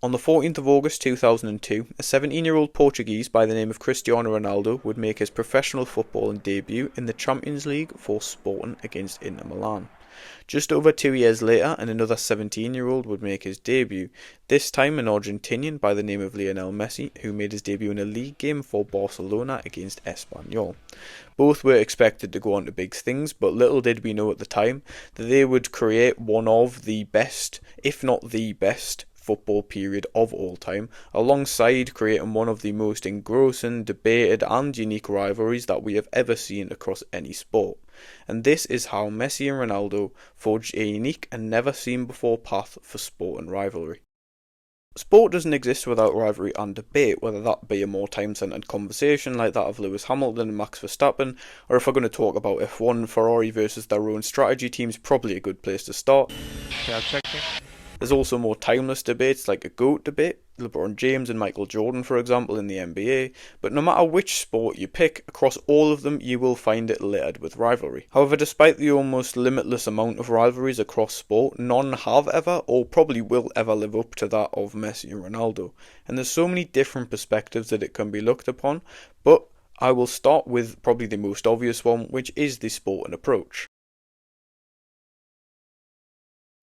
On the 14th of August 2002, a 17-year-old Portuguese by the name of Cristiano Ronaldo would make his professional footballing debut in the Champions League for Sporting against Inter Milan. Just over 2 years later, and another 17-year-old would make his debut, this time an Argentinian by the name of Lionel Messi, who made his debut in a league game for Barcelona against Espanyol. Both were expected to go on to big things, but little did we know at the time that they would create one of the best, if not the best, football period of all time, alongside creating one of the most engrossing, debated and unique rivalries that we have ever seen across any sport. And this is how Messi and Ronaldo forged a unique and never seen before path for sport and rivalry. Sport doesn't exist without rivalry and debate, whether that be a more time-centred conversation like that of Lewis Hamilton and Max Verstappen, or if we're going to talk about F1, Ferrari versus their own strategy teams, probably a good place to start. Yeah, checking. There's also more timeless debates like a GOAT debate, LeBron James and Michael Jordan for example in the NBA, but no matter which sport you pick, across all of them you will find it littered with rivalry. However, despite the almost limitless amount of rivalries across sport, none have ever or probably will ever live up to that of Messi and Ronaldo, and there's so many different perspectives that it can be looked upon, but I will start with probably the most obvious one, which is the sporting approach.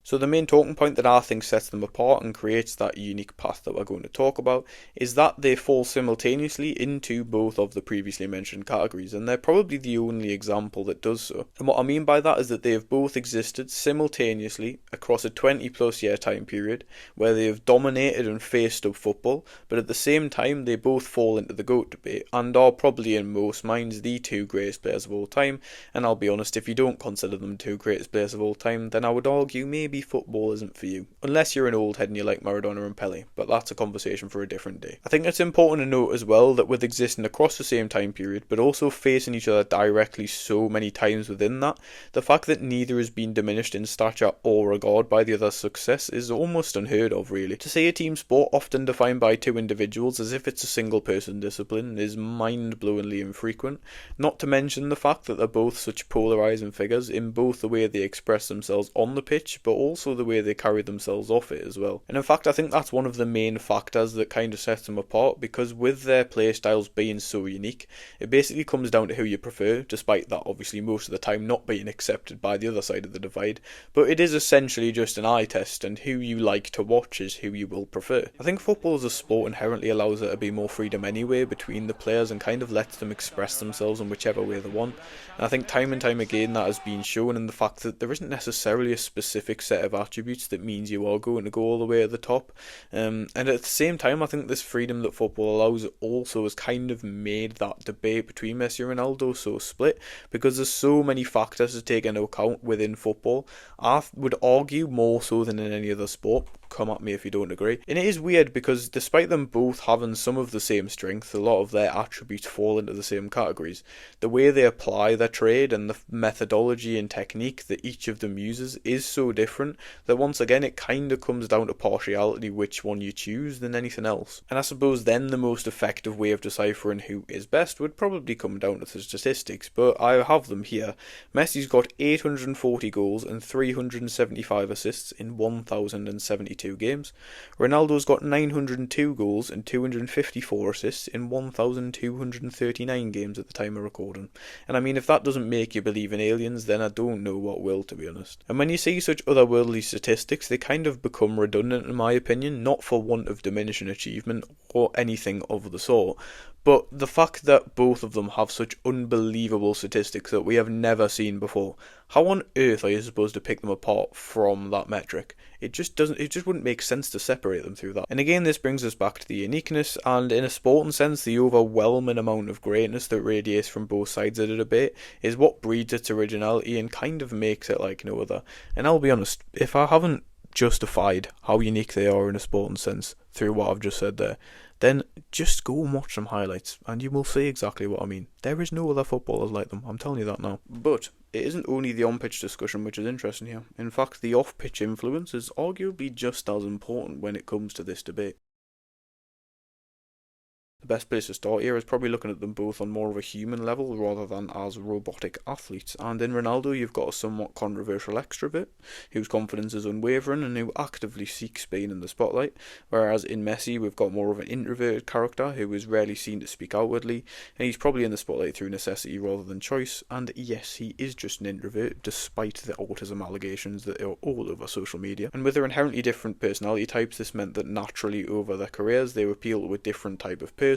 So the main talking point that I think sets them apart and creates that unique path that we're going to talk about is that they fall simultaneously into both of the previously mentioned categories, and they're probably the only example that does so. And what I mean by that is that they have both existed simultaneously across a 20 plus year time period where they have dominated and faced up football, but at the same time they both fall into the GOAT debate and are probably in most minds the two greatest players of all time. And I'll be honest, if you don't consider them two greatest players of all time, then I would argue maybe football isn't for you, unless you're an old head and you like Maradona and Pele, but that's a conversation for a different day. I think it's important to note as well that with existing across the same time period, but also facing each other directly so many times within that, the fact that neither has been diminished in stature or regard by the other's success is almost unheard of really. To see a team sport often defined by two individuals as if it's a single person discipline is mind-blowingly infrequent, not to mention the fact that they're both such polarising figures in both the way they express themselves on the pitch, but also the way they carry themselves off it as well. And in fact, I think that's one of the main factors that kind of sets them apart, because with their play styles being so unique, it basically comes down to who you prefer, despite that obviously most of the time not being accepted by the other side of the divide, but it is essentially just an eye test, and who you like to watch is who you will prefer. I think football as a sport inherently allows there to be more freedom anyway between the players and kind of lets them express themselves in whichever way they want, and I think time and time again that has been shown in the fact that there isn't necessarily a specific set of attributes that means you are going to go all the way to the top. And at the same time, I think this freedom that football allows also has kind of made that debate between Messi and Ronaldo so split, because there's so many factors to take into account within football. I would argue more so than in any other sport. Come at me if you don't agree. And it is weird because despite them both having some of the same strength, a lot of their attributes fall into the same categories. The way they apply their trade and the methodology and technique that each of them uses is so different that once again it kind of comes down to partiality which one you choose than anything else. And I suppose then the most effective way of deciphering who is best would probably come down to the statistics, but I have them here. Messi's got 840 goals and 375 assists in 1,072 games. Ronaldo's got 902 goals and 254 assists in 1,239 games at the time of recording. And I mean, if that doesn't make you believe in aliens, then I don't know what will, to be honest. And when you see such otherworldly statistics, they kind of become redundant in my opinion, not for want of diminishing achievement or anything of the sort, but the fact that both of them have such unbelievable statistics that we have never seen before. How on earth are you supposed to pick them apart from that metric? It just wouldn't make sense to separate them through that. And again, this brings us back to the uniqueness and, in a sporting sense, the overwhelming amount of greatness that radiates from both sides of the debate is what breeds its originality and kind of makes it like no other. And I'll be honest, if I haven't justified how unique they are in a sporting sense through what I've just said there, then just go and watch some highlights and you will see exactly what I mean. There is no other footballers like them, I'm telling you that now. But it isn't only the on-pitch discussion which is interesting here. In fact, the off-pitch influence is arguably just as important when it comes to this debate. The best place to start here is probably looking at them both on more of a human level rather than as robotic athletes. And in Ronaldo, you've got a somewhat controversial extrovert whose confidence is unwavering and who actively seeks being in the spotlight, whereas in Messi, we've got more of an introverted character who is rarely seen to speak outwardly, and he's probably in the spotlight through necessity rather than choice. And yes, he is just an introvert, despite the autism allegations that are all over social media. And with their inherently different personality types, this meant that naturally over their careers, they appeal to a different type of person,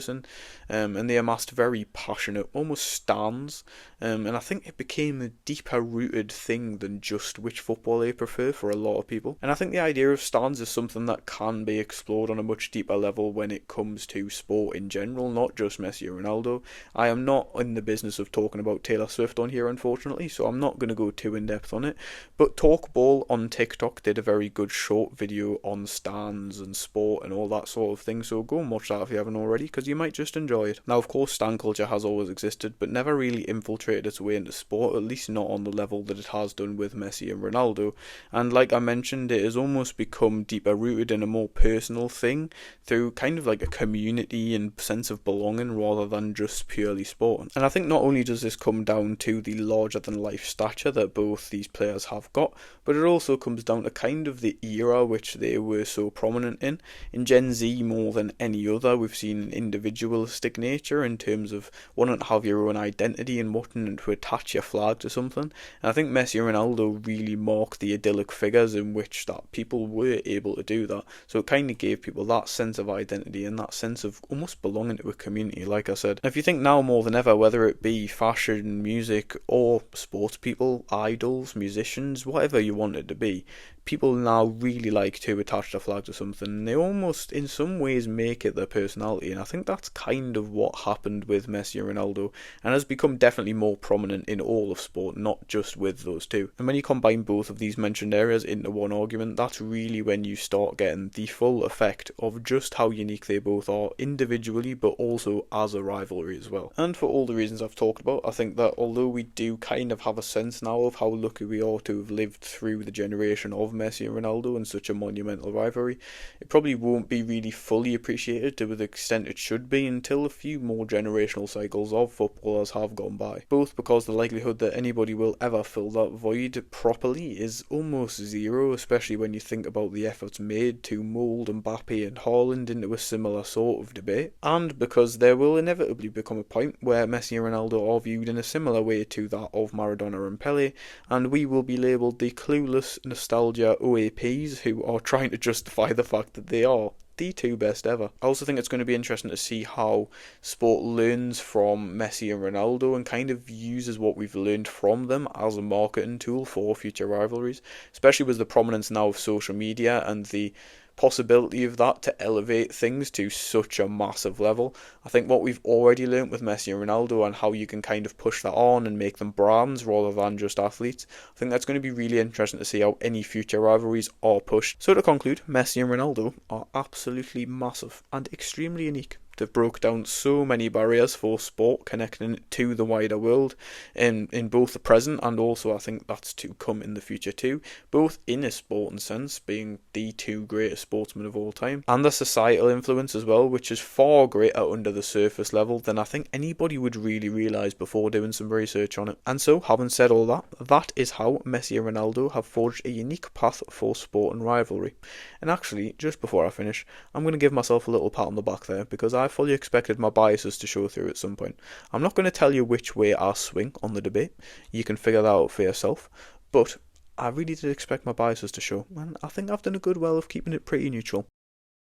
and they amassed very passionate, almost stans, and I think it became a deeper rooted thing than just which football they prefer for a lot of people. And I think the idea of stans is something that can be explored on a much deeper level when it comes to sport in general, not just Messi or Ronaldo. I am not in the business of talking about Taylor Swift on here, unfortunately, so I'm not going to go too in depth on it, but Talkball on TikTok did a very good short video on stans and sport and all that sort of thing, so go and watch that if you haven't already, because you might just enjoy it. Now, of course, stan culture has always existed, but never really infiltrated its way into sport, at least not on the level that it has done with Messi and Ronaldo. And like I mentioned, it has almost become deeper rooted in a more personal thing through kind of like a community and sense of belonging rather than just purely sport. And I think not only does this come down to the larger than life stature that both these players have got, but it also comes down to kind of the era which they were so prominent in. In Gen Z, more than any other, we've seen an individualistic nature in terms of wanting to have your own identity and wanting to attach your flag to something. And I think Messi and Ronaldo really mark the idyllic figures in which that people were able to do that. So it kind of gave people that sense of identity and that sense of almost belonging to a community, like I said. And if you think now more than ever, whether it be fashion, music, or sports people, idols, musicians, whatever you want it to be, people now really like to attach their flag to something. They almost, in some ways, make it their personality, and I think that's kind of what happened with Messi and Ronaldo, and has become definitely more prominent in all of sport, not just with those two. And when you combine both of these mentioned areas into one argument, that's really when you start getting the full effect of just how unique they both are individually, but also as a rivalry as well. And for all the reasons I've talked about, I think that although we do kind of have a sense now of how lucky we are to have lived through the generation of Messi and Ronaldo in such a monumental rivalry, it probably won't be really fully appreciated to the extent it should be until a few more generational cycles of footballers have gone by. Both because the likelihood that anybody will ever fill that void properly is almost zero, especially when you think about the efforts made to mould Mbappe and Haaland into a similar sort of debate, and because there will inevitably become a point where Messi and Ronaldo are viewed in a similar way to that of Maradona and Pele, and we will be labelled the clueless nostalgia OAPs who are trying to justify the fact that they are the two best ever. I also think it's going to be interesting to see how sport learns from Messi and Ronaldo and kind of uses what we've learned from them as a marketing tool for future rivalries, especially with the prominence now of social media and the possibility of that to elevate things to such a massive level. I think what we've already learnt with Messi and Ronaldo and how you can kind of push that on and make them brands rather than just athletes, I think that's going to be really interesting to see how any future rivalries are pushed. So to conclude, Messi and Ronaldo are absolutely massive and extremely unique. They've broke down so many barriers for sport, connecting it to the wider world in both the present and also I think that's to come in the future too, both in a sporting sense, being the two greatest sportsmen of all time, and the societal influence as well, which is far greater under the surface level than I think anybody would really realise before doing some research on it. And so, having said all that, that is how Messi and Ronaldo have forged a unique path for sport and rivalry. And actually, just before I finish, I'm going to give myself a little pat on the back there, because I fully expected my biases to show through at some point. I'm not going to tell you which way I swing on the debate. You can figure that out for yourself. But I really did expect my biases to show, and I think I've done a good well of keeping it pretty neutral.